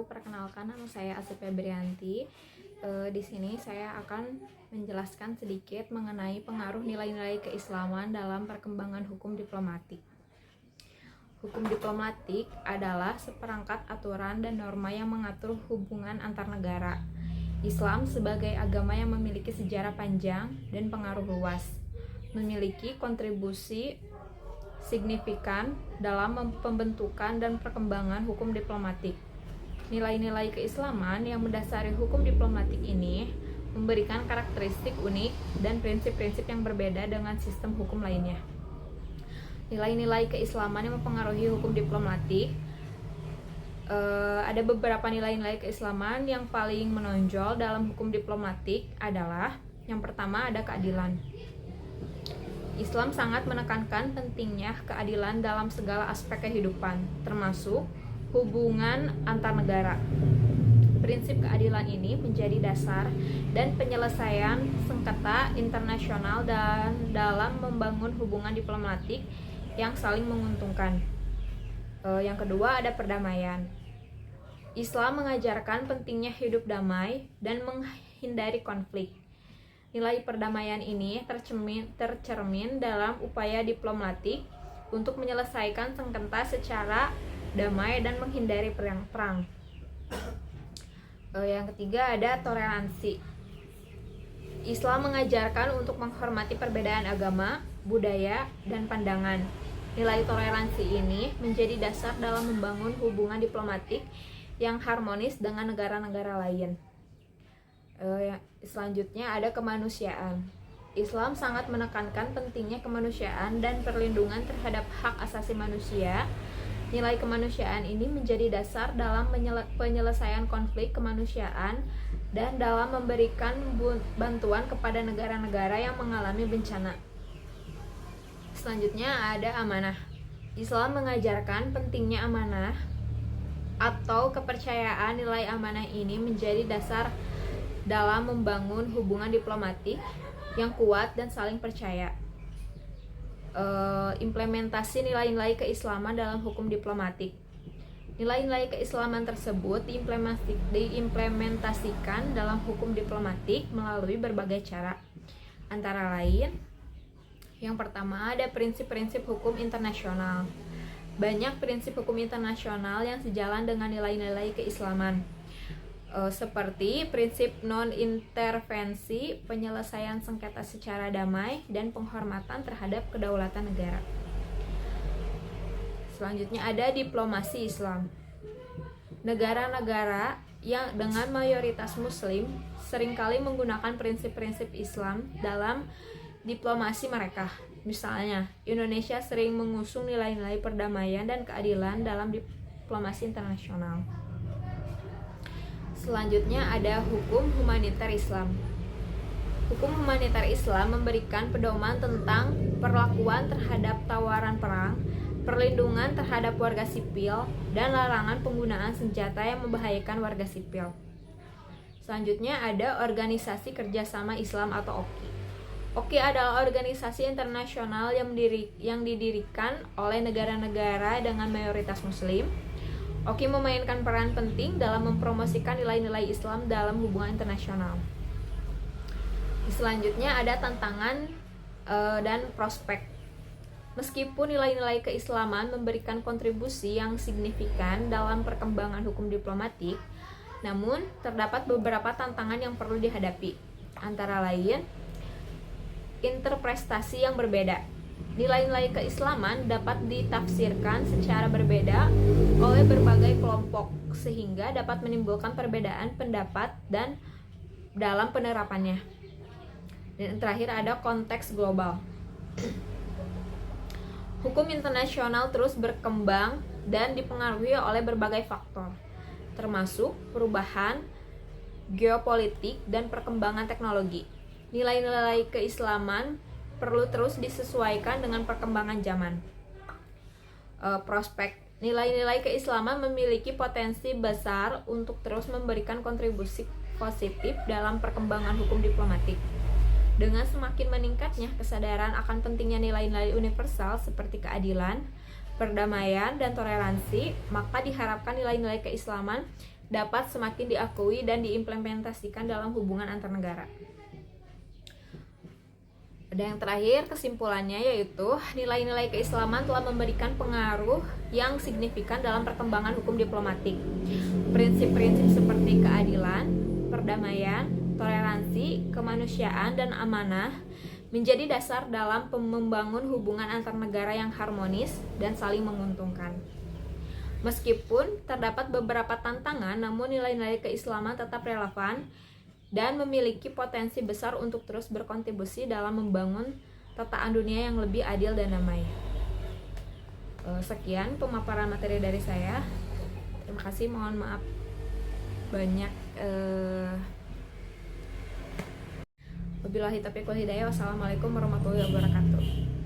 Perkenalkan, nama saya Asy Febrianti. Di sini saya akan menjelaskan sedikit mengenai pengaruh nilai-nilai keislaman dalam perkembangan hukum diplomatik. Hukum diplomatik adalah seperangkat aturan dan norma yang mengatur hubungan antar negara. Islam sebagai agama yang memiliki sejarah panjang dan pengaruh luas, memiliki kontribusi signifikan dalam pembentukan dan perkembangan hukum diplomatik. Nilai-nilai keislaman yang mendasari hukum diplomatik ini memberikan karakteristik unik dan prinsip-prinsip yang berbeda dengan sistem hukum lainnya. Nilai-nilai keislaman yang mempengaruhi hukum diplomatik, ada beberapa nilai-nilai keislaman yang paling menonjol dalam hukum diplomatik adalah yang pertama ada keadilan. Islam sangat menekankan pentingnya keadilan dalam segala aspek kehidupan, termasuk hubungan antar negara. Prinsip keadilan ini menjadi dasar dan penyelesaian sengketa internasional dan dalam membangun hubungan diplomatik yang saling menguntungkan. Yang kedua ada perdamaian. Islam mengajarkan pentingnya hidup damai dan menghindari konflik. Nilai perdamaian ini tercermin dalam upaya diplomatik untuk menyelesaikan sengketa secara damai dan menghindari perang. Yang ketiga ada toleransi. Islam mengajarkan untuk menghormati perbedaan agama, budaya, dan pandangan. Nilai toleransi ini menjadi dasar dalam membangun hubungan diplomatik yang harmonis dengan negara-negara lain. Selanjutnya ada kemanusiaan. Islam sangat menekankan pentingnya kemanusiaan dan perlindungan terhadap hak asasi manusia. Nilai kemanusiaan ini menjadi dasar dalam penyelesaian konflik kemanusiaan dan dalam memberikan bantuan kepada negara-negara yang mengalami bencana. Selanjutnya ada amanah. Islam mengajarkan pentingnya amanah atau kepercayaan. Nilai amanah ini menjadi dasar dalam membangun hubungan diplomatik yang kuat dan saling percaya. Implementasi nilai-nilai keislaman dalam hukum diplomatik. Nilai-nilai keislaman tersebut diimplementasikan dalam hukum diplomatik melalui berbagai cara. Antara lain, yang pertama ada prinsip-prinsip hukum internasional. Banyak prinsip hukum internasional yang sejalan dengan nilai-nilai keislaman. Seperti prinsip non-intervensi, penyelesaian sengketa secara damai, dan penghormatan terhadap kedaulatan negara. Selanjutnya ada diplomasi Islam. Negara-negara yang dengan mayoritas muslim seringkali menggunakan prinsip-prinsip Islam dalam diplomasi mereka. Misalnya, Indonesia sering mengusung nilai-nilai perdamaian dan keadilan dalam diplomasi internasional. Selanjutnya ada hukum humaniter Islam. Hukum humaniter Islam memberikan pedoman tentang perlakuan terhadap tawaran perang, perlindungan terhadap warga sipil, dan larangan penggunaan senjata yang membahayakan warga sipil. Selanjutnya ada Organisasi Kerjasama Islam atau OKI. OKI adalah organisasi internasional yang didirikan oleh negara-negara dengan mayoritas muslim. OKI memainkan peran penting dalam mempromosikan nilai-nilai Islam dalam hubungan internasional. Selanjutnya ada tantangan dan prospek. Meskipun nilai-nilai keislaman memberikan kontribusi yang signifikan dalam perkembangan hukum diplomatik, namun terdapat beberapa tantangan yang perlu dihadapi. Antara lain, interpretasi yang berbeda. Nilai-nilai keislaman dapat ditafsirkan secara berbeda oleh berbagai kelompok, sehingga dapat menimbulkan perbedaan pendapat dan dalam penerapannya. Dan terakhir ada konteks global. Hukum internasional terus berkembang dan dipengaruhi oleh berbagai faktor, termasuk perubahan geopolitik dan perkembangan teknologi. Nilai-nilai keislaman perlu terus disesuaikan dengan perkembangan zaman. Prospek. Nilai-nilai keislaman memiliki potensi besar untuk terus memberikan kontribusi positif dalam perkembangan hukum diplomatik. Dengan semakin meningkatnya kesadaran akan pentingnya nilai-nilai universal seperti keadilan, perdamaian, dan toleransi, maka diharapkan nilai-nilai keislaman dapat semakin diakui dan diimplementasikan dalam hubungan antar negara. Dan yang terakhir, kesimpulannya yaitu nilai-nilai keislaman telah memberikan pengaruh yang signifikan dalam perkembangan hukum diplomatik. Prinsip-prinsip seperti keadilan, perdamaian, toleransi, kemanusiaan, dan amanah menjadi dasar dalam membangun hubungan antar negara yang harmonis dan saling menguntungkan. Meskipun terdapat beberapa tantangan, namun nilai-nilai keislaman tetap relevan dan memiliki potensi besar untuk terus berkontribusi dalam membangun tataan dunia yang lebih adil dan damai. Sekian pemaparan materi dari saya. Terima kasih, mohon maaf banyak. Wabillahi taufiq wal hidayah. Wassalamualaikum warahmatullahi wabarakatuh.